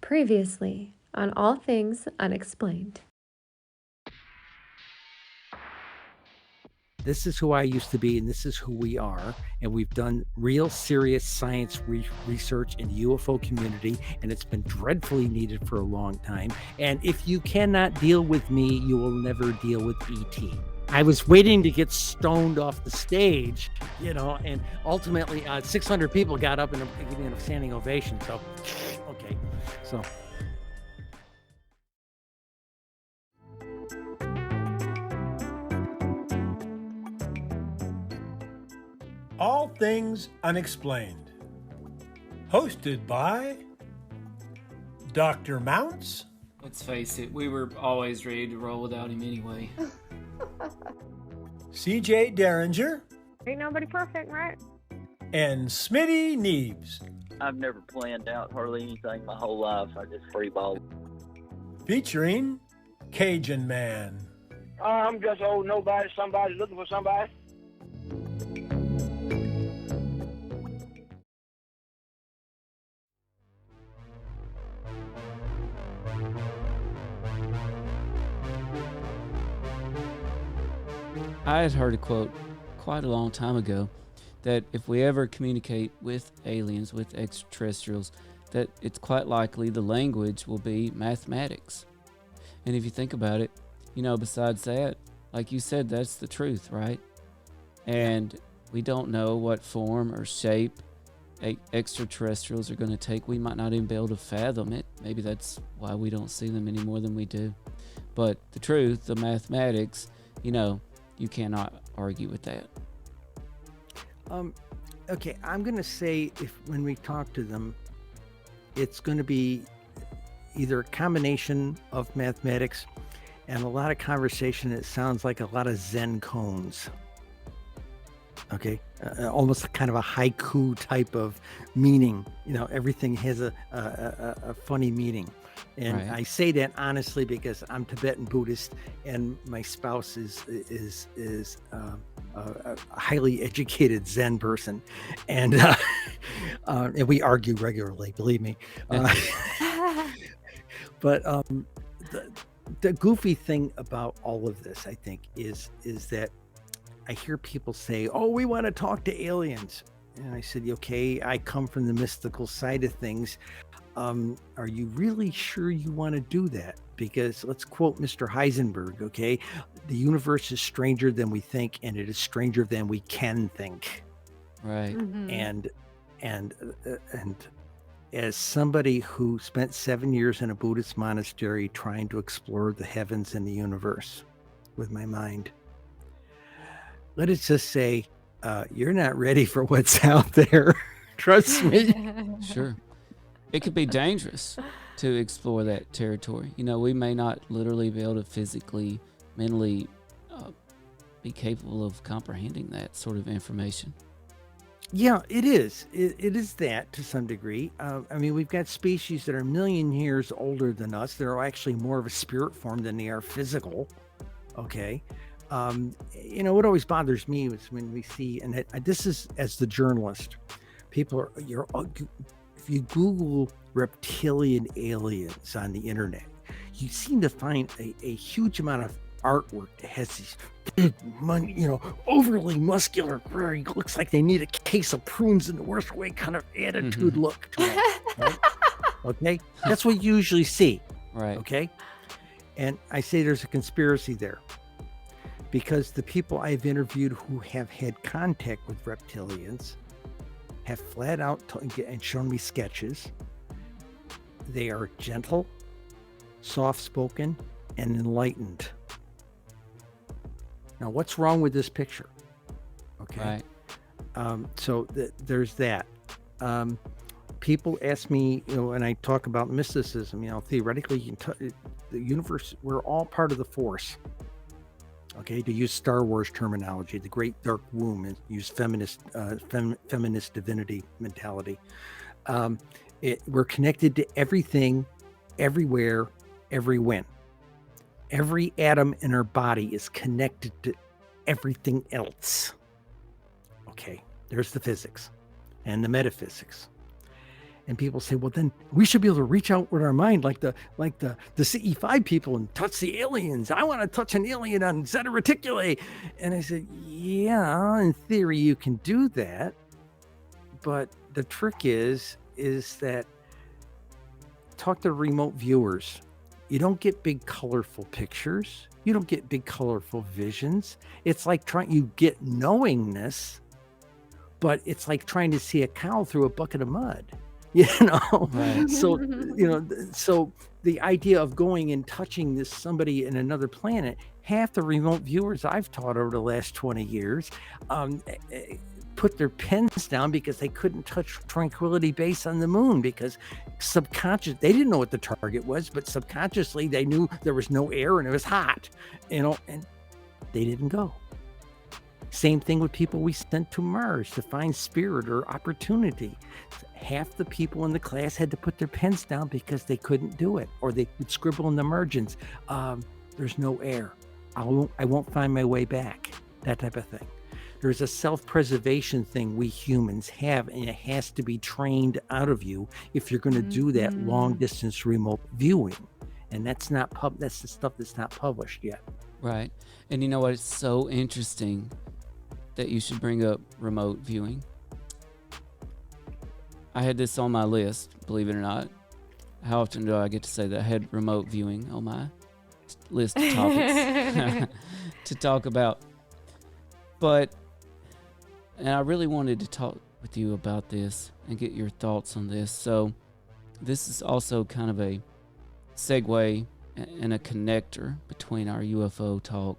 Previously on All Things Unexplained. This is who I used to be, and this is who we are. And we've done real serious science research in the UFO community, and it's been dreadfully needed for a long time. And if you cannot deal with me, you will never deal with ET. I was waiting to get stoned off the stage, and ultimately 600 people got up and gave me a standing ovation. So, okay. So. All Things Unexplained. Hosted by Dr. Mounts. Let's face it, we were always ready to roll without him anyway. CJ Derringer. Ain't nobody perfect, right? And Smitty Neebs. I've never planned out hardly anything my whole life. I just freeball. Featuring Cajun Man. I'm just old nobody, somebody looking for somebody. I had heard a quote quite a long time ago that if we ever communicate with aliens, with extraterrestrials, that it's quite likely the language will be mathematics. And if you think about it, besides that, like you said, that's the truth, right? And we don't know what form or shape extraterrestrials are going to take. We might not even be able to fathom it. Maybe that's why we don't see them any more than we do. But the truth, the mathematics, you cannot argue with that. Okay, I'm going to say when we talk to them, it's going to be either a combination of mathematics and a lot of conversation. It sounds like a lot of Zen koans. Okay, almost kind of a haiku type of meaning. Everything has a funny meaning. And right. I say that honestly because I'm Tibetan Buddhist, and my spouse is a highly educated Zen person, and we argue regularly. Believe me. But the goofy thing about all of this, I think, is that I hear people say, "Oh, we want to talk to aliens," and I said, "Okay, I come from the mystical side of things. Are you really sure you want to do that? Because let's quote Mr. Heisenberg, okay? The universe is stranger than we think, and it is stranger than we can think." Right. Mm-hmm. And as somebody who spent 7 years in a Buddhist monastery trying to explore the heavens and the universe with my mind, let us just say, you're not ready for what's out there. Trust me. Sure. It could be dangerous to explore that territory. We may not literally be able to physically, mentally be capable of comprehending that sort of information. Yeah, it is. It is that to some degree. We've got species that are a million years older than us. They're actually more of a spirit form than they are physical. Okay. What always bothers me is when we see, and this is as the journalist, if you Google reptilian aliens on the internet, you seem to find a huge amount of artwork that has these big, overly muscular, very looks like they need a case of prunes in the worst way kind of attitude look to it. Right? Okay, that's what you usually see. Right. Okay, and I say there's a conspiracy there, because the people I've interviewed who have had contact with reptilians have flat out and shown me sketches. They are gentle, soft-spoken, and enlightened. Now, what's wrong with this picture? Okay. Right. So there's that. People ask me, when I talk about mysticism, theoretically, the universe, we're all part of the force. Okay, to use Star Wars terminology, the Great Dark Womb, and use feminist divinity mentality. We're connected to everything, everywhere, everywhen. Every atom in our body is connected to everything else. Okay, there's the physics and the metaphysics. And people say, well, then we should be able to reach out with our mind like the CE5 people and touch the aliens. I want to touch an alien on Zeta Reticuli. And I said, yeah, in theory you can do that. But the trick is that talk to remote viewers. You don't get big colorful pictures. You don't get big colorful visions. It's like you get knowingness, but it's like trying to see a cow through a bucket of mud. Right. So so the idea of going and touching somebody in another planet, half the remote viewers I've taught over the last 20 years put their pens down because they couldn't touch Tranquility Base on the moon, because they didn't know what the target was, but subconsciously they knew there was no air and it was hot, and they didn't go. Same thing with people we sent to Mars to find spirit or opportunity. Half the people in the class had to put their pens down because they couldn't do it, or they would scribble in the margins, there's no air, I won't find my way back, that type of thing. There's a self-preservation thing we humans have, and it has to be trained out of you if you're going to do that long-distance remote viewing. And that's the stuff that's not published yet. Right. And you know what? It's so interesting that you should bring up remote viewing. I had this on my list, believe it or not. How often do I get to say that I had remote viewing on my list of topics to talk about? And I really wanted to talk with you about this and get your thoughts on this. So this is also kind of a segue and a connector between our UFO talk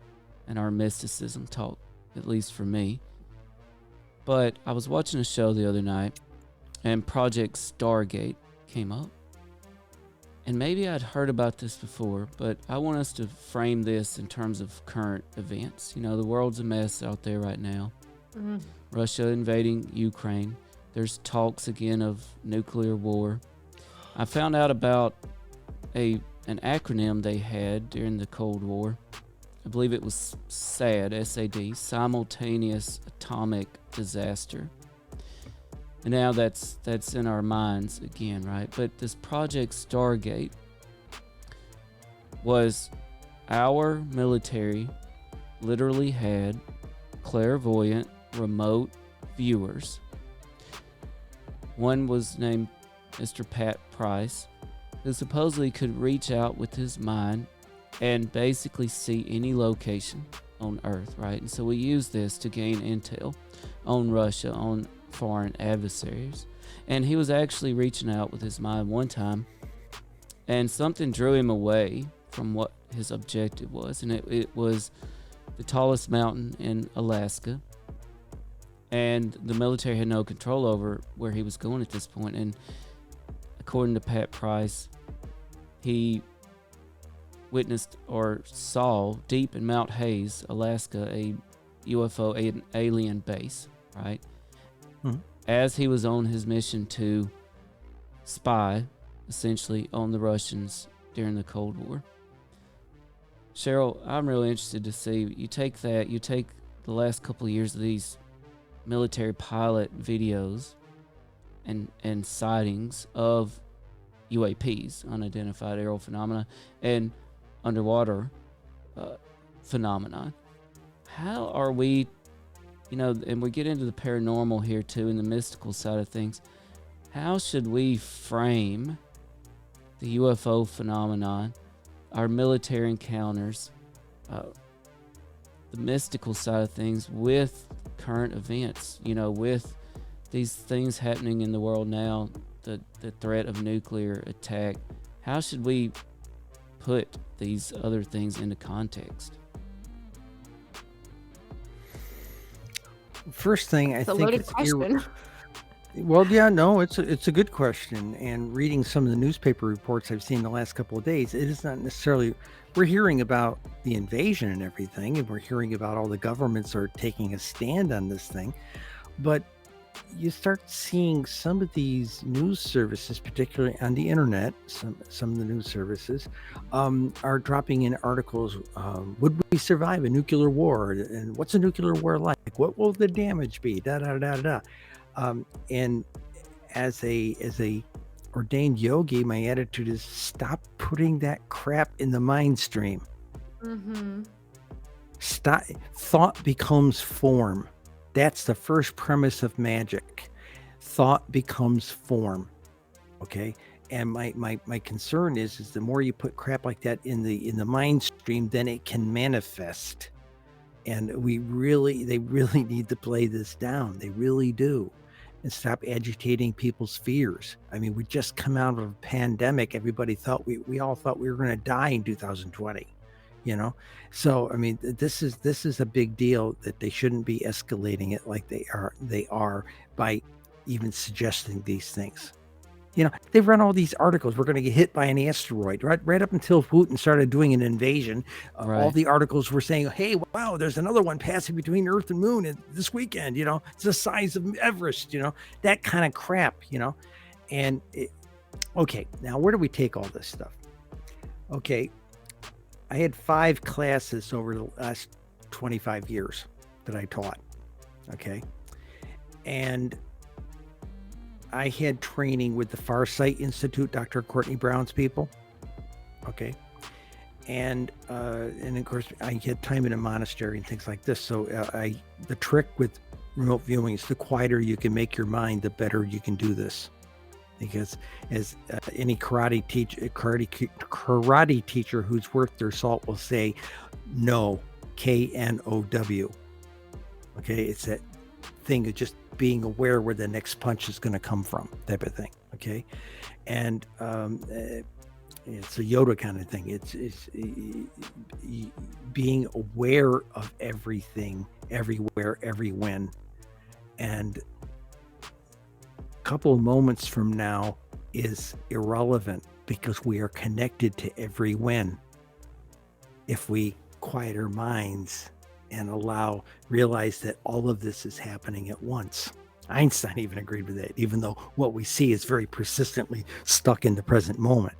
and our mysticism talk, at least for me. But I was watching a show the other night, and Project Stargate came up. And maybe I'd heard about this before, but I want us to frame this in terms of current events. You know, the world's a mess out there right now. Russia invading Ukraine. There's talks again of nuclear war. I found out about an acronym they had during the Cold War. I believe it was SAD, S-A-D, Simultaneous Atomic Disaster. And now that's in our minds again, right? But this Project Stargate was our military literally had clairvoyant remote viewers. One was named Mr. Pat Price, who supposedly could reach out with his mind and basically see any location on Earth, right? And so we use this to gain intel on Russia, on foreign adversaries. And he was actually reaching out with his mind one time, and something drew him away from what his objective was. And it was the tallest mountain in Alaska. And the military had no control over where he was going at this point. And according to Pat Price, he witnessed or saw deep in Mount Hayes, Alaska, a UFO alien base, right? As he was on his mission to spy, essentially, on the Russians during the Cold War. Cheryl, I'm really interested to see, you take the last couple of years of these military pilot videos and sightings of UAPs, unidentified aerial phenomena, and underwater phenomenon. How are we, and we get into the paranormal here too, and the mystical side of things. How should we frame the UFO phenomenon, our military encounters, the mystical side of things with current events, with these things happening in the world now, the threat of nuclear attack? How should we put these other things into context? First thing, It's a loaded question. Well, yeah, no, it's a good question. And reading some of the newspaper reports I've seen the last couple of days, it is not necessarily, we're hearing about the invasion and everything, and we're hearing about all the governments are taking a stand on this thing. But you start seeing some of these news services, particularly on the internet, some of the news services are dropping in articles. Would we survive a nuclear war? And what's a nuclear war like? What will the damage be? And as a ordained yogi, my attitude is stop putting that crap in the mind stream. Mm-hmm. Stop. Thought becomes form. That's the first premise of magic. Thought becomes form. Okay. And my concern is the more you put crap like that in the mind stream, then it can manifest. And they really need to play this down. They really do. And stop agitating people's fears. I mean, we just come out of a pandemic. Everybody thought we all thought we were going to die in 2020, you know? So, I mean, this is a big deal that they shouldn't be escalating it like they are by even suggesting these things. You know, they've run all these articles. We're going to get hit by an asteroid, right up until Putin started doing an invasion. All the articles were saying, hey, wow, there's another one passing between Earth and Moon this weekend. You know, it's the size of Everest, you know, that kind of crap, you know. And okay, now where do we take all this stuff? Okay, I had 5 classes over the last 25 years that I taught. Okay. And I had training with the Farsight Institute, Dr. Courtney Brown's people. Okay. And of course I had time in a monastery and things like this. So the trick with remote viewing is the quieter you can make your mind, the better you can do this. Because as any karate teacher who's worth their salt will say, no, KNOW. Okay. It's that thing of just being aware where the next punch is going to come from, type of thing. Okay. And it's a Yoda kind of thing. It's being aware of everything, everywhere, every when. And a couple of moments from now is irrelevant because we are connected to every when. If we quiet our minds and realize that all of this is happening at once. Einstein even agreed with that, even though what we see is very persistently stuck in the present moment.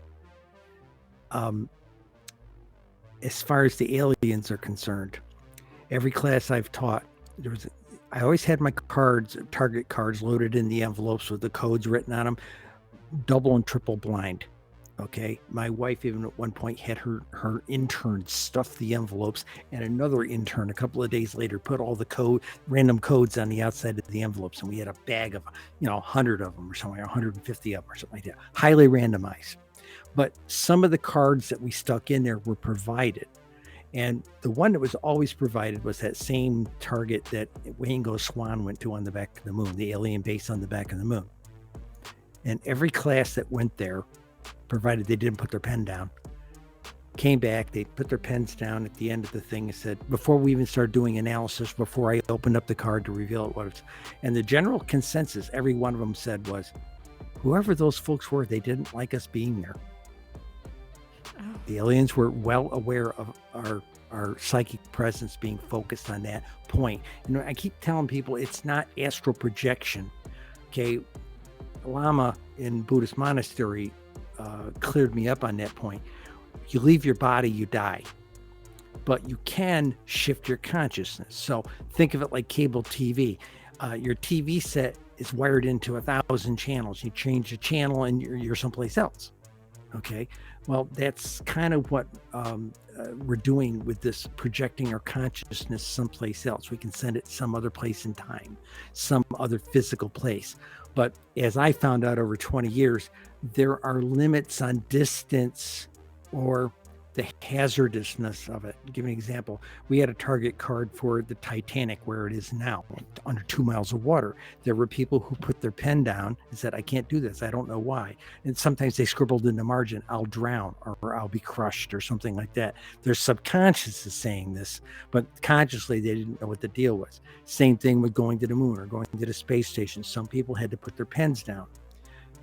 As far as the aliens are concerned, every class I've taught, I always had my target cards loaded in the envelopes with the codes written on them, double and triple blind. Okay. My wife even at one point had her intern stuff the envelopes, and another intern a couple of days later put all the random codes on the outside of the envelopes. And we had a bag of, 100 of them or something, 150 of them or something like that, highly randomized. But some of the cards that we stuck in there were provided. And the one that was always provided was that same target that Waingo Swan went to on the back of the moon, the alien base on the back of the moon. And every class that went there, provided they didn't put their pen down, came back, they put their pens down at the end of the thing and said, before we even started doing analysis, before I opened up the card to reveal it was, and the general consensus, every one of them said was, whoever those folks were, they didn't like us being there. Oh. The aliens were well aware of our psychic presence being focused on that point. I keep telling people it's not astral projection. Okay. Lama in Buddhist monastery cleared me up on that point. You leave your body, you die, but you can shift your consciousness. So think of it like cable TV. Your TV set is wired into 1,000 channels. You change the channel and you're someplace else. Okay. Well, that's kind of what we're doing with this, projecting our consciousness someplace else. We can send it some other place in time, some other physical place. But as I found out over 20 years, there are limits on distance or the hazardousness of it. I'll give you an example. We had a target card for the Titanic where it is now, under 2 miles of water. There were people who put their pen down and said, I can't do this. I don't know why. And sometimes they scribbled in the margin, I'll drown or I'll be crushed or something like that. Their subconscious is saying this, but consciously they didn't know what the deal was. Same thing with going to the moon or going to the space station. Some people had to put their pens down.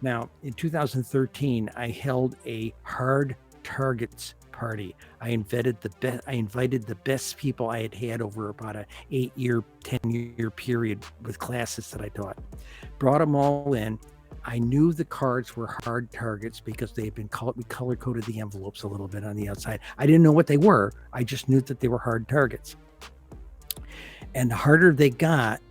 Now, in 2013, I held a hard targets party. I invited the best people I had over about a 8-year, 10-year period with classes that I taught. Brought them all in. I knew the cards were hard targets because they had been we color coded the envelopes a little bit on the outside. I didn't know what they were. I just knew that they were hard targets. And the harder they got,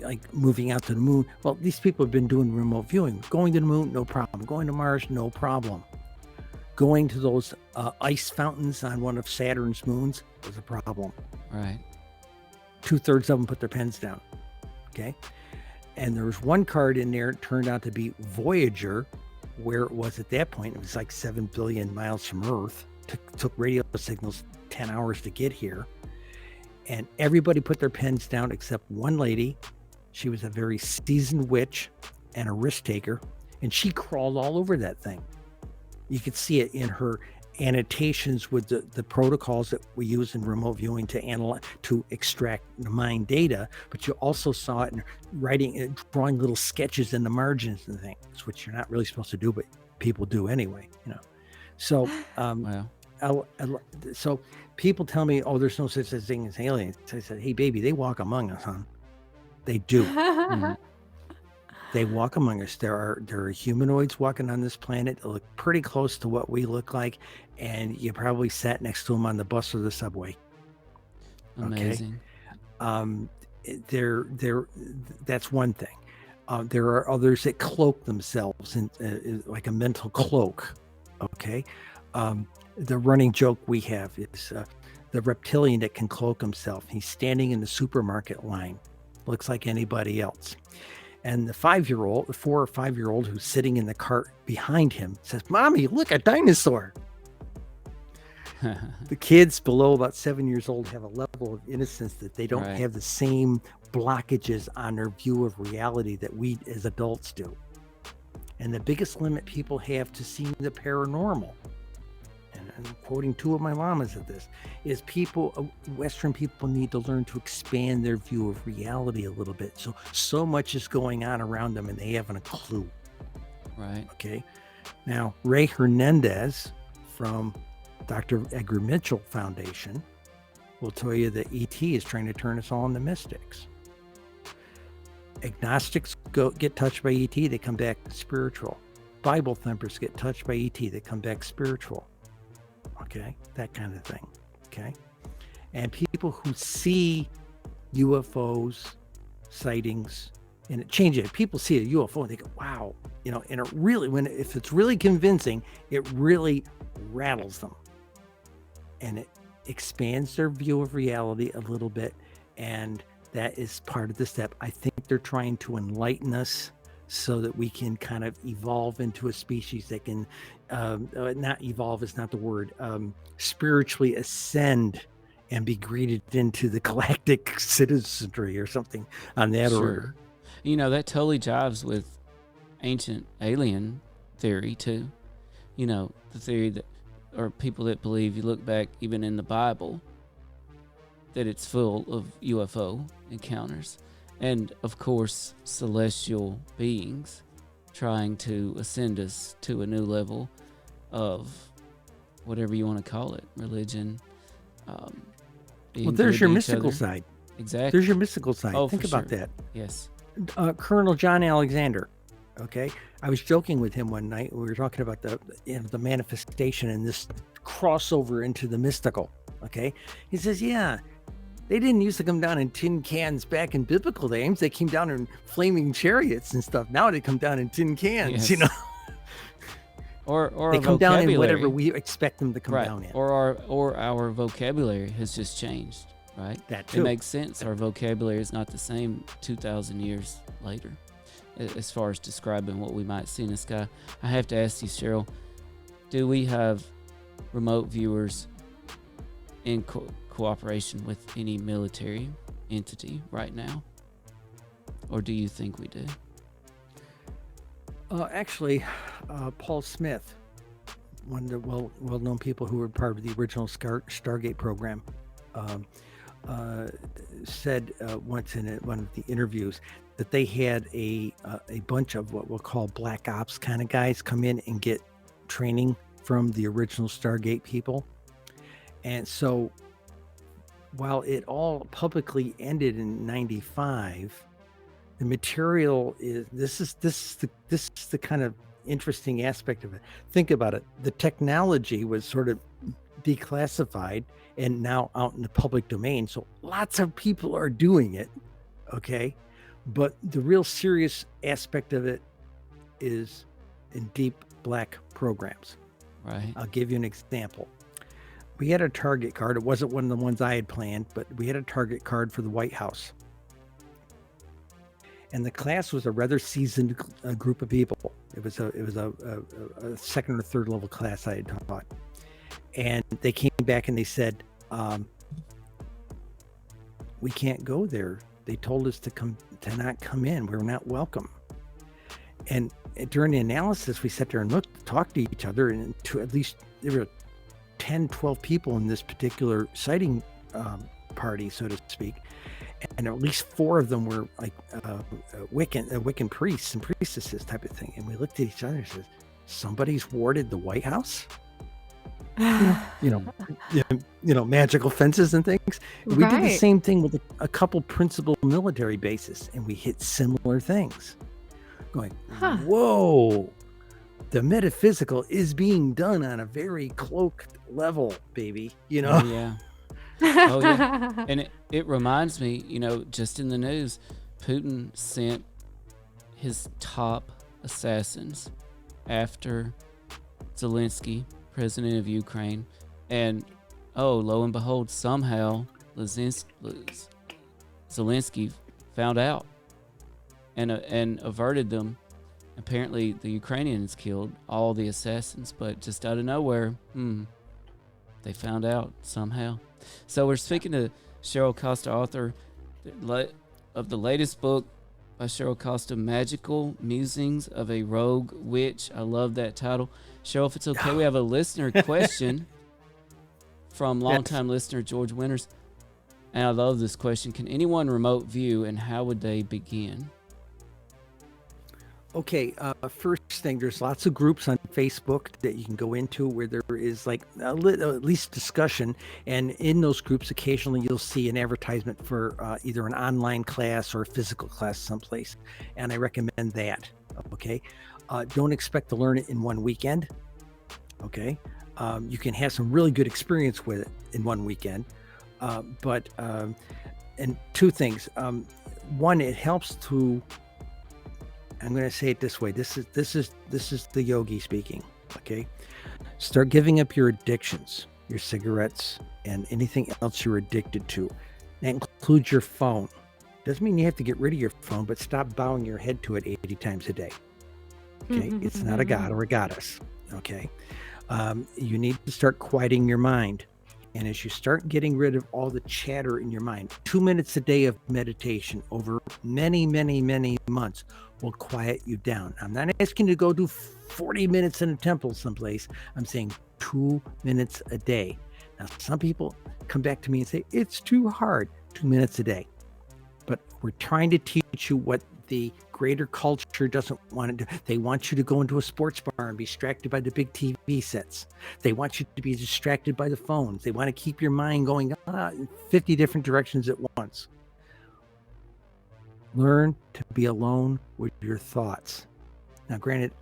like moving out to the moon. Well, these people have been doing remote viewing. Going to the moon, no problem. Going to Mars, no problem. Going to those ice fountains on one of Saturn's moons was a problem. Right. 2/3 of them put their pens down. Okay. And there was one card in there, it turned out to be Voyager, where it was at that point, it was like 7 billion miles from Earth. Took radio signals 10 hours to get here. And everybody put their pens down except one lady. She was a very seasoned witch and a risk taker, and she crawled all over that thing. You could see it in her annotations with the protocols that we use in remote viewing to analyze, to extract the mind data, but you also saw it in writing, drawing little sketches in the margins and things, which you're not really supposed to do, but people do anyway, you know. So, Wow. so people tell me, oh, there's no such thing as aliens. I said, hey, baby, they walk among us, huh? They do. Mhm. They walk among us. There are humanoids walking on this planet that look pretty close to what we look like, and you probably sat next to them on the bus or the subway. Amazing. That's one thing. There are others that cloak themselves in like a mental cloak. Okay. The running joke we have is the reptilian that can cloak himself. He's standing in the supermarket line, looks like anybody else. And the 4 or 5-year-old who's sitting in the cart behind him says, "Mommy, look, a dinosaur." The kids below about 7 years old have a level of innocence that they don't Right. have the same blockages on their view of reality that we as adults do. And the biggest limit people have to seeing the paranormal, and I'm quoting two of my mamas at this, is Western people need to learn to expand their view of reality a little bit. So much is going on around them and they haven't a clue. Right. Okay. Now, Ray Hernandez from Dr. Edgar Mitchell Foundation will tell you that ET is trying to turn us all into mystics. Agnostics get touched by ET, they come back spiritual. Bible thumpers get touched by ET, they come back spiritual. Okay, that kind of thing. Okay, and people who see UFOs, sightings, and it changes. People see a UFO and they go, "Wow," you know, and it really, if it's really convincing, it really rattles them, and it expands their view of reality a little bit, and that is part of the step. I think they're trying to enlighten us so that we can kind of evolve into a species that can, not evolve is not the word, spiritually ascend and be greeted into the galactic citizenry or something on that order. You know, that totally jives with ancient alien theory too. You know, the theory that, or people that believe, you look back even in the Bible, that it's full of UFO encounters. And of course, celestial beings trying to ascend us to a new level of whatever you want to call it, religion. Well, there's your mystical side. Exactly. There's your mystical side. Oh, Think for about sure. that. Yes. Colonel John Alexander. Okay, I was joking with him one night. We were talking about the manifestation and this crossover into the mystical. Okay, he says, "Yeah, they didn't used to come down in tin cans back in biblical times. They came down in flaming chariots and stuff. Now they come down in tin cans. Yes. You know, Or they our come down in vocabulary. whatever we expect them to come Right. down in. Or our vocabulary has just changed, right? That too. It makes sense. Our vocabulary is not the same 2,000 years later as far as describing what we might see in the sky. I have to ask you, Cheryl, do we have remote viewers in cooperation with any military entity right now? Or do you think we do? Actually, Paul Smith, one of the well-known people who were part of the original Stargate program, said once in one of the interviews that they had a bunch of what we'll call black ops kind of guys come in and get training from the original Stargate people. And so while it all publicly ended in 95, the material this is the kind of interesting aspect of it. Think about it. The technology was sort of declassified and now out in the public domain. So lots of people are doing it. Okay. But the real serious aspect of it is in deep black programs. Right. I'll give you an example. We had a target card. It wasn't one of the ones I had planned, but we had a target card for the White House. And the class was a rather seasoned group of people. It was a second or third level class I had taught. And they came back and they said, we can't go there. They told us to not come in. We're not welcome. And during the analysis, we sat there and talked to each other, and at least there were 10, 12 people in this particular sighting party, so to speak. And at least 4 of them were like Wiccan priests and priestesses type of thing. And we looked at each other and said, somebody's warded the White House? Magical fences and things. We did the same thing with a couple principal military bases, and we hit similar things. Going, whoa, the metaphysical is being done on a very cloaked level, baby. Oh, yeah. Oh, yeah. And it reminds me, just in the news, Putin sent his top assassins after Zelensky, president of Ukraine, and lo and behold, somehow Zelensky found out and averted them. Apparently, the Ukrainians killed all the assassins, but just out of nowhere, they found out somehow. So we're speaking to Cheryl Costa, author of the latest book by Cheryl Costa, Magical Musings of a Rogue Witch. I love that title. Cheryl, if it's okay, we have a listener question from longtime listener George Winters. And I love this question. Can anyone remote view, and how would they begin? Okay, first thing, there's lots of groups on Facebook that you can go into where there is like at least discussion, and in those groups occasionally you'll see an advertisement for either an online class or a physical class someplace, and I recommend that. Okay, don't expect to learn it in one weekend. Okay, you can have some really good experience with it in one weekend, but and 2 things. One, it helps to, I'm going to say it this way. This is the yogi speaking. Okay. Start giving up your addictions, your cigarettes, and anything else you're addicted to. That includes your phone. Doesn't mean you have to get rid of your phone, but stop bowing your head to it 80 times a day. Okay. It's not a god or a goddess. Okay. You need to start quieting your mind. And as you start getting rid of all the chatter in your mind, 2 minutes a day of meditation over many, many, many months will quiet you down. I'm not asking you to go do 40 minutes in a temple someplace. I'm saying 2 minutes a day. Now, some people come back to me and say, it's too hard, 2 minutes a day. But we're trying to teach you what the greater culture doesn't want to do. They want you to go into a sports bar and be distracted by the big TV sets. They want you to be distracted by the phones. They want to keep your mind going in 50 different directions at once. Learn to be alone with your thoughts. Now, granted,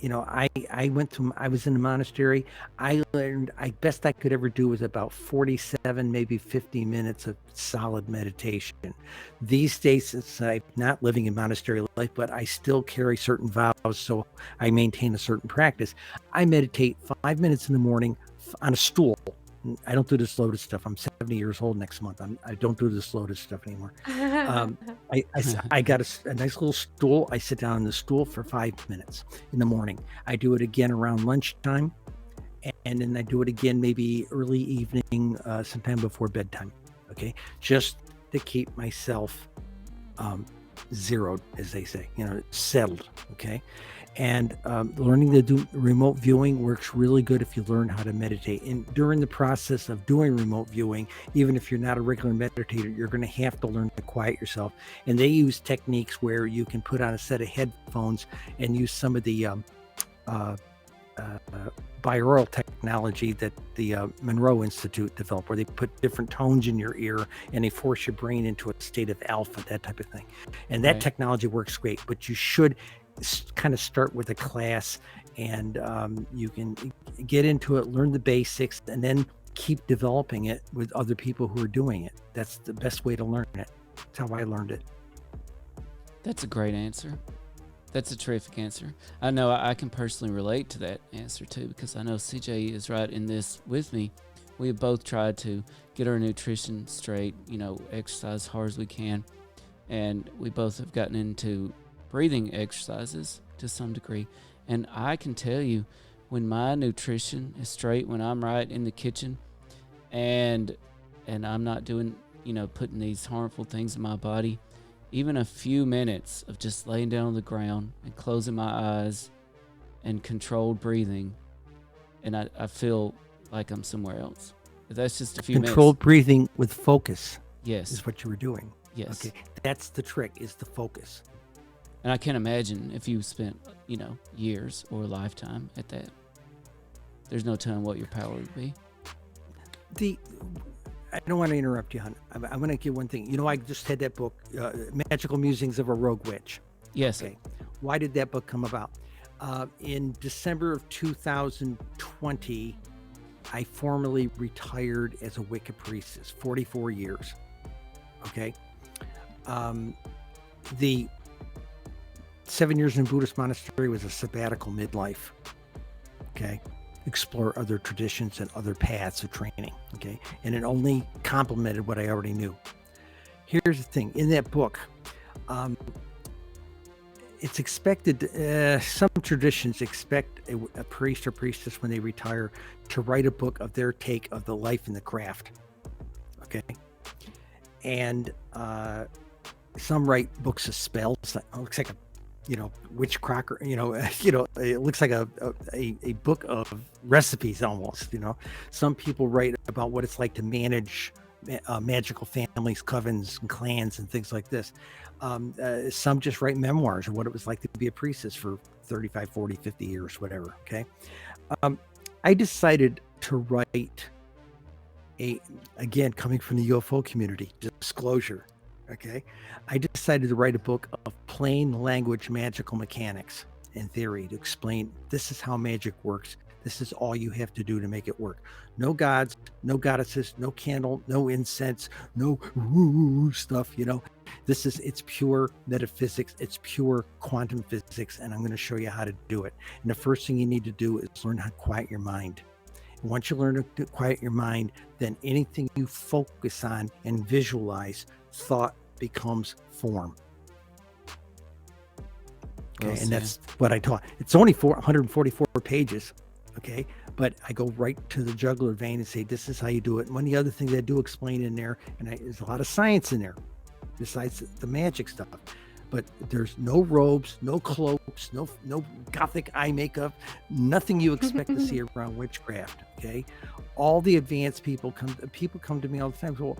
I was in a monastery. I learned, best I could ever do was about 47, maybe 50 minutes of solid meditation. These days, since I'm not living in monastery life, but I still carry certain vows, so I maintain a certain practice. I meditate 5 minutes in the morning on a stool. I don't do this lotus stuff. I'm 70 years old next month. I don't do this lotus stuff anymore. I got a nice little stool. I sit down on the stool for 5 minutes in the morning. I do it again around lunchtime, and then I do it again maybe early evening, sometime before bedtime. Okay, just to keep myself zeroed, as they say, settled. Okay. And learning to do remote viewing works really good if you learn how to meditate. And during the process of doing remote viewing, even if you're not a regular meditator, you're going to have to learn to quiet yourself. And they use techniques where you can put on a set of headphones and use some of the binaural technology that the Monroe Institute developed, where they put different tones in your ear and they force your brain into a state of alpha, that type of thing. And that technology works great, but you should kind of start with a class, and you can get into it, learn the basics, and then keep developing it with other people who are doing it. That's the best way to learn it. That's how I learned it. That's a great answer. That's a terrific answer. I know I can personally relate to that answer too, because I know CJ is right in this with me. We have both tried to get our nutrition straight, exercise as hard as we can. And we both have gotten into breathing exercises to some degree. And I can tell you, when my nutrition is straight, when I'm right in the kitchen and I'm not doing, putting these harmful things in my body, even a few minutes of just laying down on the ground and closing my eyes and controlled breathing, and I feel like I'm somewhere else. But that's just a few Controlled minutes. breathing with focus Yes. is what you were doing. Yes. Okay, that's the trick, is the focus. And I can't imagine if you spent, years or a lifetime at that. There's no telling what your power would be. I don't want to interrupt you, hon. I'm going to give one thing. I just had that book, Magical Musings of a Rogue Witch. Yes. Okay. Why did that book come about? In December of 2020, I formally retired as a Wicca priestess, 44 years. Okay. The 7 years in Buddhist monastery was a sabbatical midlife. Okay. Explore other traditions and other paths of training. Okay. And it only complemented what I already knew. Here's the thing. In that book, it's expected, some traditions expect a priest or priestess when they retire to write a book of their take of the life and the craft. Okay. And some write books of spells. It looks like a, witch crocker, it looks like a book of recipes almost, Some people write about what it's like to manage magical families, covens, and clans, and things like this. Some just write memoirs of what it was like to be a priestess for 35, 40, 50 years, whatever. Okay. I decided to write again, coming from the UFO community, disclosure. Okay. I decided to write a book of plain language magical mechanics and theory to explain this is how magic works. This is all you have to do to make it work. No gods, no goddesses, no candle, no incense, no woo stuff, it's pure metaphysics. It's pure quantum physics. And I'm going to show you how to do it. And the first thing you need to do is learn how to quiet your mind. And once you learn to quiet your mind, then anything you focus on and visualize, thought becomes form. Okay. And that's what I taught. It's only 144 pages. Okay. But I go right to the jugular vein and say, this is how you do it. And one of the other things I do explain in there, and there's a lot of science in there besides the magic stuff, but there's no robes, no cloaks, no gothic eye makeup, nothing you expect to see around witchcraft. Okay. All the advanced people come to me all the time. Well,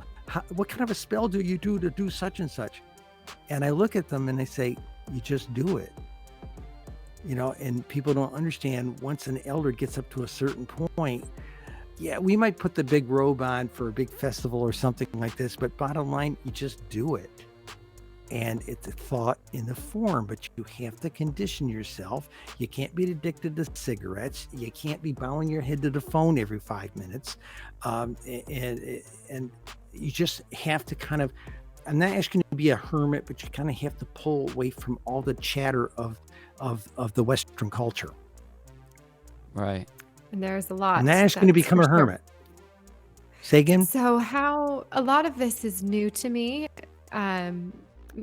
what kind of a spell do you do to do such and such? And I look at them and I say, you just do it. And people don't understand, once an elder gets up to a certain point, yeah, we might put the big robe on for a big festival or something like this, but bottom line, you just do it. And it's a thought in the form, but you have to condition yourself. You can't be addicted to cigarettes. You can't be bowing your head to the phone every 5 minutes. And you just have to kind of, I'm not asking you to be a hermit, but you kind of have to pull away from all the chatter of the Western culture. Right. And there's a lot. I'm not asking you to become a hermit. Say again? So a lot of this is new to me,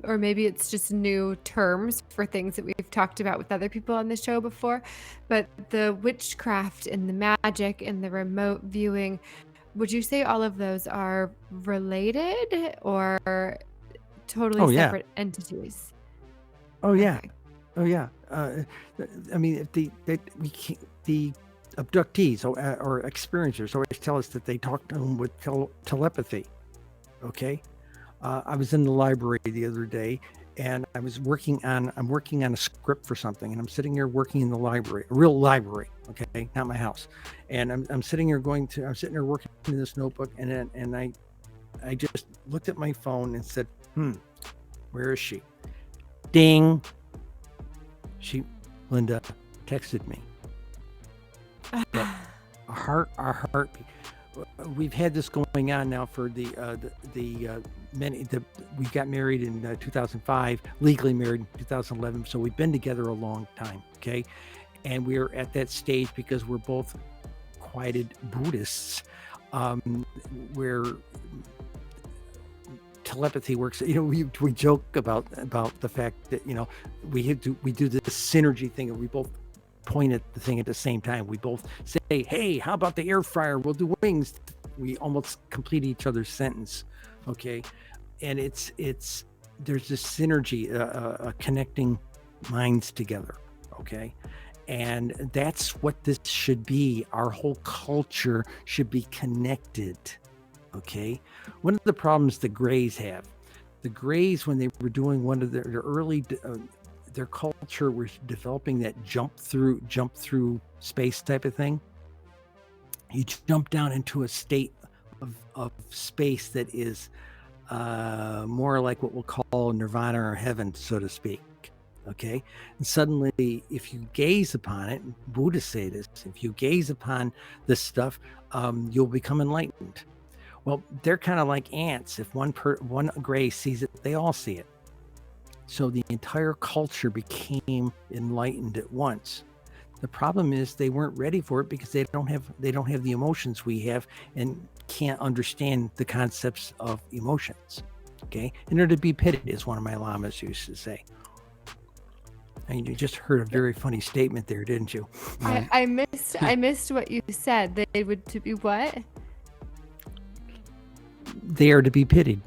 or maybe it's just new terms for things that we've talked about with other people on the show before, but the witchcraft and the magic and the remote viewing, would you say all of those are related or totally separate entities? Oh, yeah. Okay. Oh, yeah. I mean, the abductees or experiencers always tell us that they talk to them with telepathy. Okay. I was in the library the other day and I'm working on a script for something, and I'm sitting here working in the library, a real library. Okay. Not my house. And I'm sitting here working in this notebook, and I just looked at my phone and said, where is she? Ding. Linda texted me. Our heartbeat. We've had this going on now for the we got married in 2005, legally married in 2011. So we've been together a long time. Okay. And we're at that stage because we're both quieted Buddhists, where telepathy works. We joke about the fact that, we do this synergy thing, and we both point at the thing at the same time. We both say, hey, how about the air fryer? We'll do wings. We almost complete each other's sentence. Okay. And there's this synergy, connecting minds together. Okay. And that's what this should be. Our whole culture should be connected. Okay. One of the problems the Greys have, when they were doing one of their early, their culture was developing that jump through space type of thing. You jump down into a state of space that is more like what we'll call nirvana or heaven, so to speak. Okay. And suddenly, if you gaze upon it, Buddhists say this, if you gaze upon this stuff, you'll become enlightened. Well, they're kind of like ants. If one Grey sees it, they all see it. So the entire culture became enlightened at once. The problem is they weren't ready for it because they don't have the emotions we have and can't understand the concepts of emotions. Okay. And they're to be pitied, as one of my lamas used to say. And you just heard a very funny statement there, didn't you? I missed what you said. They would to be what? They are to be pitied.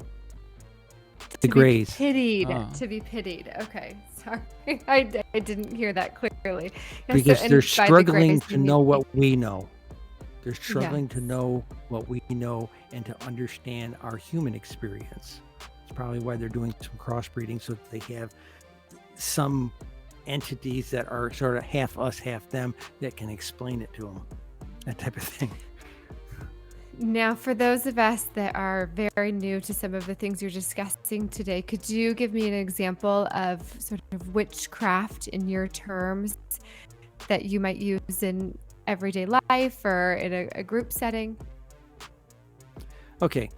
The Greys. To be pitied. Okay, sorry, I didn't hear that clearly. Yes, because they're struggling the to know what we know. They're struggling to know what we know and to understand our human experience. It's probably why they're doing some crossbreeding, so that they have some entities that are sort of half us, half them, that can explain it to them. That type of thing. Now, for those of us that are very new to some of the things you're discussing today, could you give me an example of sort of witchcraft in your terms that you might use in everyday life or in a group setting? Okay.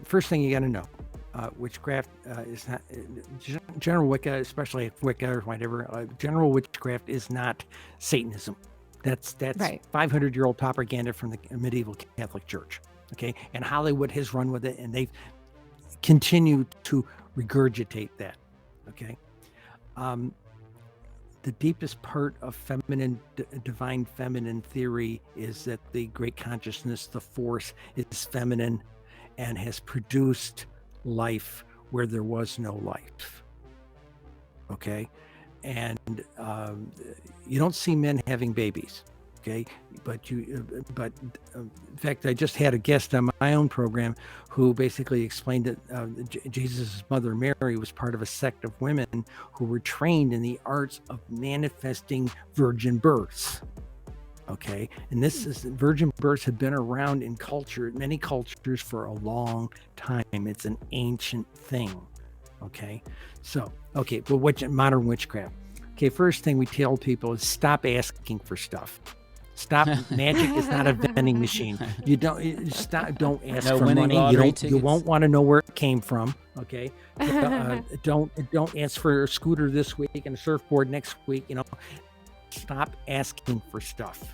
First thing you got to know, witchcraft is not, general Wicca, especially Wicca or whatever, general witchcraft is not Satanism. That's right. 500-year-old propaganda from the medieval Catholic Church. Okay. And Hollywood has run with it, and they've continued to regurgitate that. Okay. The deepest part of divine feminine theory is that the great consciousness, the force, is feminine and has produced life where there was no life. Okay. And you don't see men having babies, okay? But in fact, I just had a guest on my own program who basically explained that Jesus' mother Mary was part of a sect of women who were trained in the arts of manifesting virgin births. Okay, and virgin births have been around in many cultures for a long time. It's an ancient thing. Okay, but modern witchcraft. Okay, first thing we tell people is stop asking for stuff. Stop. Magic is not a vending machine. Don't ask for money. You won't want to know where it came from. Okay, don't ask for a scooter this week and a surfboard next week. Stop asking for stuff.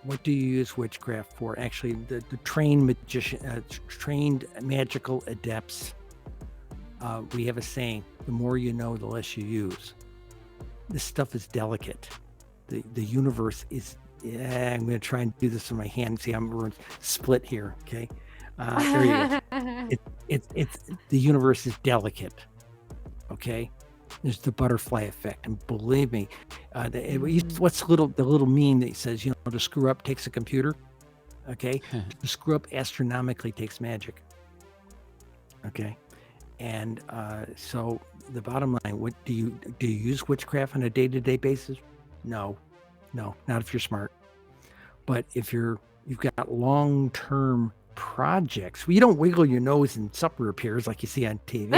What do you use witchcraft for? Actually, the trained magician, trained magical adepts. We have a saying: the more you know, the less you use. This stuff is delicate. The universe is. Yeah, I'm going to try and do this with my hand. See, I'm split here. Okay, there you go. It's the universe is delicate. Okay, there's the butterfly effect, and believe me, what's the little meme that says, to screw up takes a computer. Okay, to screw up astronomically takes magic. Okay. And so the bottom line, what do you use witchcraft on a day-to-day basis? No, not if you're smart. But if you've got long-term projects. Well, you don't wiggle your nose and supper appears like you see on TV.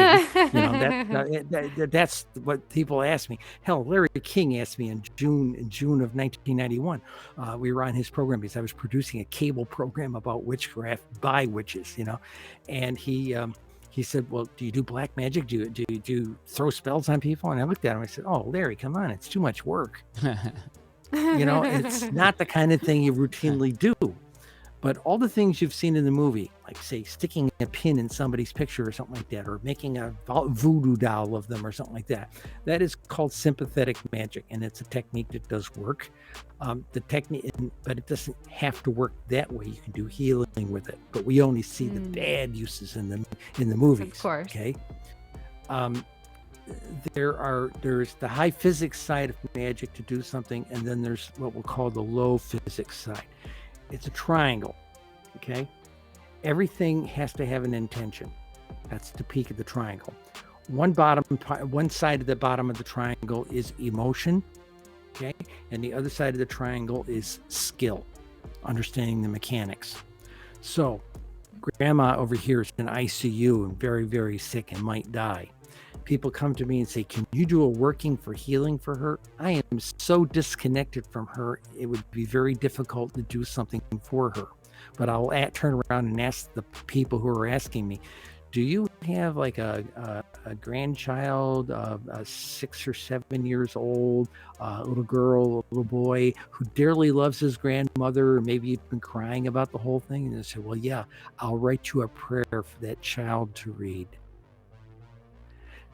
That's what people ask me. Hell, Larry King asked me in June of 1991. We were on his program because I was producing a cable program about witchcraft by witches, and he said, well, do you do black magic? Do you throw spells on people? And I looked at him and I said, oh, Larry, come on, it's too much work. It's not the kind of thing you routinely do. But all the things you've seen in the movie, like, say, sticking a pin in somebody's picture or something like that, or making a voodoo doll of them or something like that, that is called sympathetic magic, and it's a technique that does work. But it doesn't have to work that way. You can do healing with it, but we only see the bad uses in the movies. Of course. Okay. There's the high physics side of magic to do something, and then there's what we'll call the low physics side. It's a triangle, okay? Everything has to have an intention. That's the peak of the triangle. One side of the bottom of the triangle is emotion, okay? And the other side of the triangle is skill, understanding the mechanics. So, grandma over here is in ICU and very, very sick and might die. People come to me and say, can you do a working for healing for her? I am so disconnected from her, it would be very difficult to do something for her. But I'll turn around and ask the people who are asking me, do you have like a grandchild, 6 or 7 years old, a little girl, a little boy who dearly loves his grandmother, or maybe you've been crying about the whole thing? And they say, well, yeah, I'll write you a prayer for that child to read.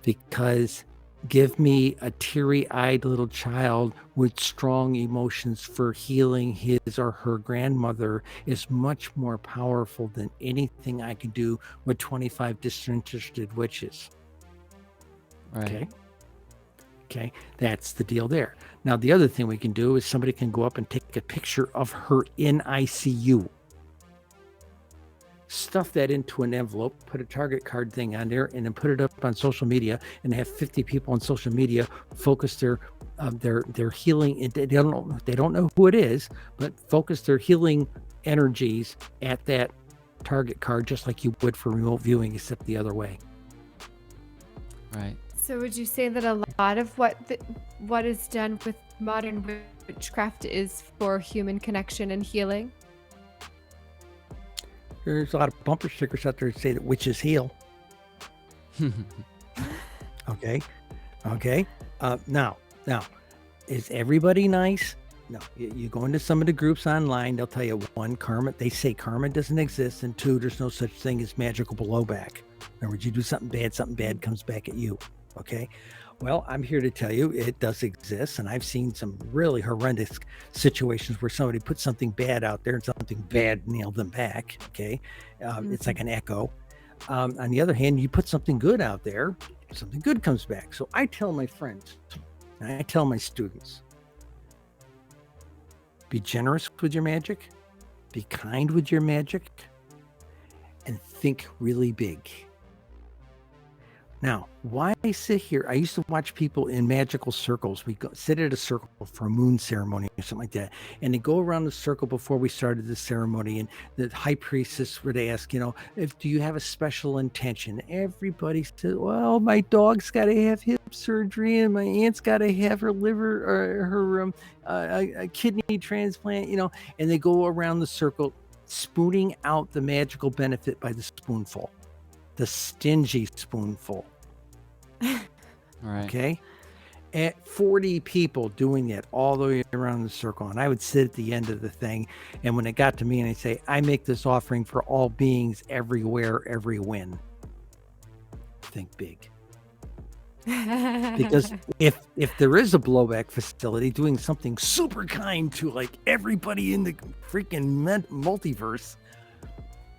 Because give me a teary-eyed little child with strong emotions for healing his or her grandmother is much more powerful than anything I could do with 25 disinterested witches. Right. Okay, that's the deal there. Now, the other thing we can do is somebody can go up and take a picture of her in ICU. Stuff that into an envelope, put a target card thing on there, and then put it up on social media, and have 50 people on social media focus their healing. They don't know who it is, but focus their healing energies at that target card, just like you would for remote viewing, except the other way. Right. So would you say that a lot of what is done with modern witchcraft is for human connection and healing? There's a lot of bumper stickers out there that say that witches heal. Okay. Now, is everybody nice? No. You go into some of the groups online, they'll tell you, one, they say karma doesn't exist, and two, there's no such thing as magical blowback. In other words, you do something bad comes back at you. Okay. Well, I'm here to tell you it does exist, and I've seen some really horrendous situations where somebody put something bad out there and something bad nailed them back. Okay. It's like an echo. On the other hand, you put something good out there, something good comes back. So I tell my friends, and I tell my students, be generous with your magic, be kind with your magic, and think really big. Now, why I sit here, I used to watch people in magical circles. We sit at a circle for a moon ceremony or something like that. And they go around the circle before we started the ceremony. And the high priestess would ask, do you have a special intention? Everybody said, well, my dog's got to have hip surgery and my aunt's got to have her liver or her a kidney transplant, and they go around the circle spooning out the magical benefit by the spoonful. The stingy spoonful. All right. Okay. At 40 people doing that all the way around the circle. And I would sit at the end of the thing. And when it got to me and I'd say, I make this offering for all beings everywhere, every win. Think big. Because if there is a blowback facility doing something super kind to like everybody in the freaking multiverse,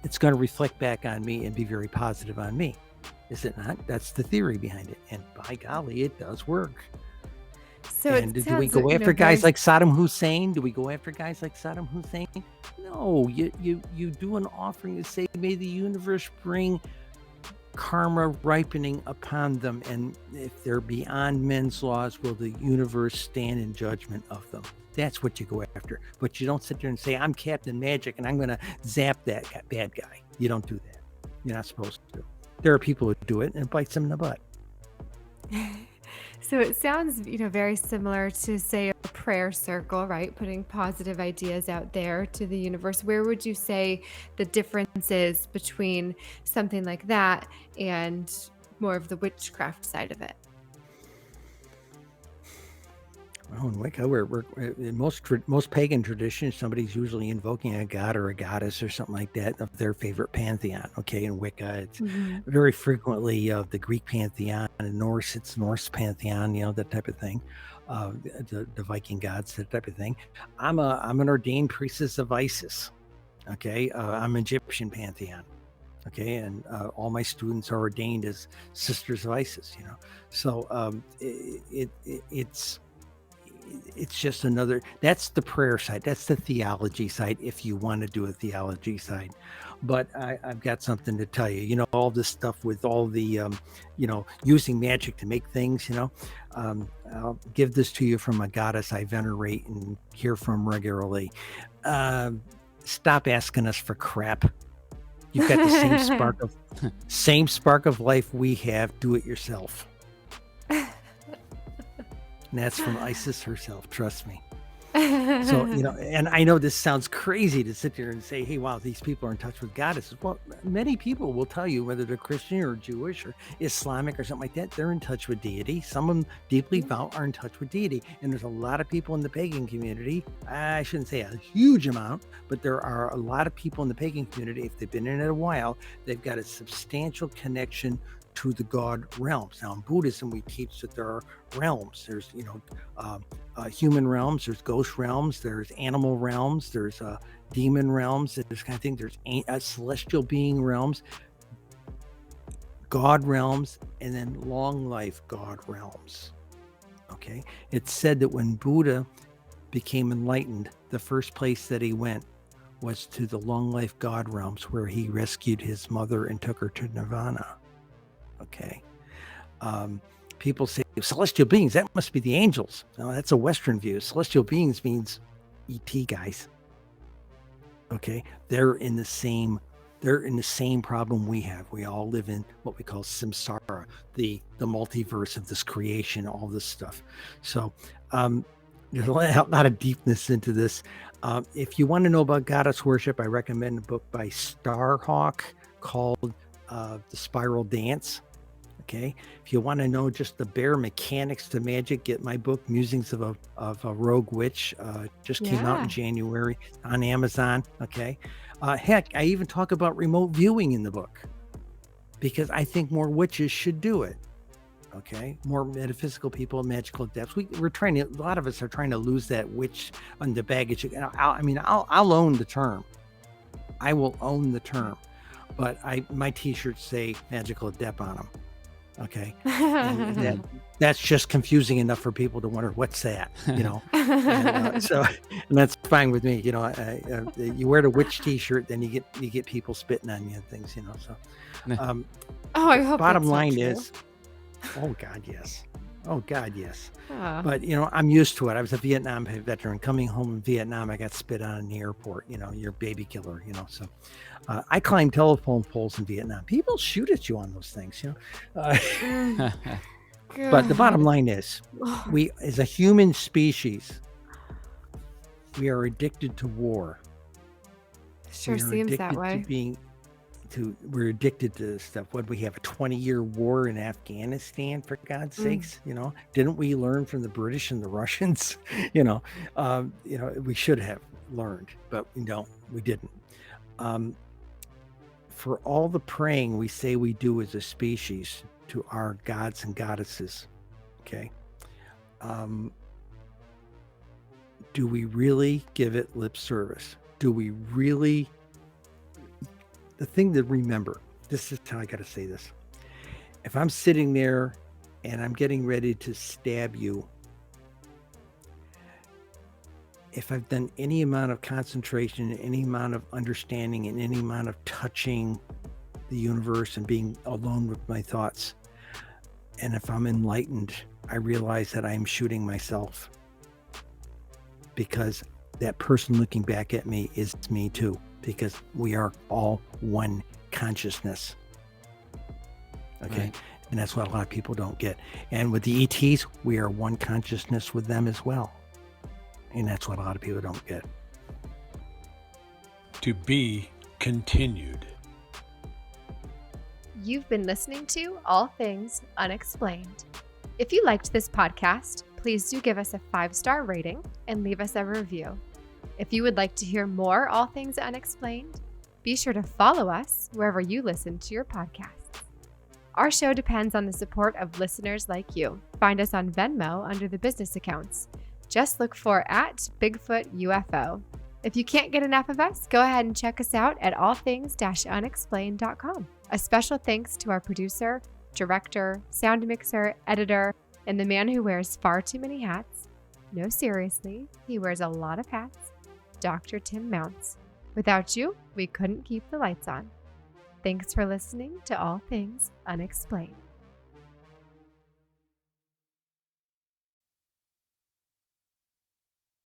it's going to reflect back on me and be very positive on me. Is it not? That's the theory behind it. And by golly, it does work. So and do we go after guys like Saddam Hussein? Do we go after guys like Saddam Hussein? No, you do an offering to say, may the universe bring karma ripening upon them, and if they're beyond men's laws, will the universe stand in judgment of them? That's what you go after. But you don't sit there and say, I'm Captain Magic and I'm going to zap that bad guy. You don't do that. You're not supposed to. There are people who do it and it bites them in the butt. So it sounds, very similar to, say, a prayer circle, right? Putting positive ideas out there to the universe. Where would you say the difference is between something like that and more of the witchcraft side of it? Well, in Wicca, in most pagan traditions, somebody's usually invoking a god or a goddess or something like that of their favorite pantheon. Okay, in Wicca, it's very frequently the Greek pantheon. In Norse, it's Norse pantheon. That type of thing. The Viking gods, that type of thing. I'm an ordained priestess of Isis. Okay, I'm Egyptian pantheon. Okay, and all my students are ordained as sisters of Isis. So it's just another, that's the prayer side, that's the theology side, if you want to do a theology side. But I've got something to tell you. All this stuff with all the using magic to make things. I'll give this to you from a goddess I venerate and hear from regularly. Stop asking us for crap. You've got the same spark of life we have. Do it yourself. And that's from Isis herself, trust me. So, and I know this sounds crazy to sit there and say, hey, wow, these people are in touch with goddesses. Well, many people will tell you, whether they're Christian or Jewish or Islamic or something like that, they're in touch with deity. Some of them deeply devout are in touch with deity. And there's a lot of people in the pagan community. I shouldn't say a huge amount, but there are a lot of people in the pagan community. If they've been in it a while, they've got a substantial connection to the God realms. Now, in Buddhism, we teach that there are realms. There's, human realms, there's ghost realms, there's animal realms, there's demon realms, there's kind of thing. There's celestial being realms, God realms, and then long life God realms. Okay, it's said that when Buddha became enlightened, the first place that he went was to the long life God realms, where he rescued his mother and took her to nirvana. Okay. People say celestial beings, that must be the angels. No, that's a Western view. Celestial beings means ET guys. Okay. They're in the same problem we have. We all live in what we call samsara, the multiverse of this creation, all this stuff. So there's a lot of deepness into this. If you want to know about goddess worship, I recommend a book by Starhawk called The Spiral Dance. Okay, if you want to know just the bare mechanics to magic, get my book Musings of a Rogue Witch. Just came out in January on Amazon. Okay, heck, I even talk about remote viewing in the book because I think more witches should do it. Okay, more metaphysical people, magical adepts. We're trying to. A lot of us are trying to lose that witch on the baggage. I'll own the term. I will own the term, but my T-shirts say magical adept on them. Okay, and that's just confusing enough for people to wonder what's that, and that's fine with me. You wear the witch T-shirt, then you get people spitting on you and things, So, I hope. Bottom line is, oh God, yes. But I'm used to it. I was a Vietnam veteran. Coming home in Vietnam, I got spit on in the airport. You're a baby killer. So I climbed telephone poles in Vietnam. People shoot at you on those things. But the bottom line is, we as a human species, we are addicted to war. Sure seems that way. We're addicted to this stuff. What, we have a 20-year war in Afghanistan, for God's sakes? Didn't we learn from the British and the Russians? We should have learned, but we didn't. For all the praying we say we do as a species to our gods and goddesses, okay, do we really give it lip service? Do we really? The thing to remember, this is how I got to say this. If I'm sitting there and I'm getting ready to stab you, if I've done any amount of concentration, any amount of understanding, and any amount of touching the universe and being alone with my thoughts. And if I'm enlightened, I realize that I'm shooting myself, because that person looking back at me is me too, because we are all one consciousness. Okay. Right. And that's what a lot of people don't get. And with the ETs, we are one consciousness with them as well. And that's what a lot of people don't get. To be continued. You've been listening to All Things Unexplained. If you liked this podcast, please do give us a 5-star rating and leave us a review. If you would like to hear more All Things Unexplained, be sure to follow us wherever you listen to your podcasts. Our show depends on the support of listeners like you. Find us on Venmo under the business accounts. Just look for @Bigfoot UFO. If you can't get enough of us, go ahead and check us out at allthings-unexplained.com. A special thanks to our producer, director, sound mixer, editor, and the man who wears far too many hats. No, seriously, he wears a lot of hats. Dr. Tim Mounts. Without you, we couldn't keep the lights on. Thanks for listening to All Things Unexplained.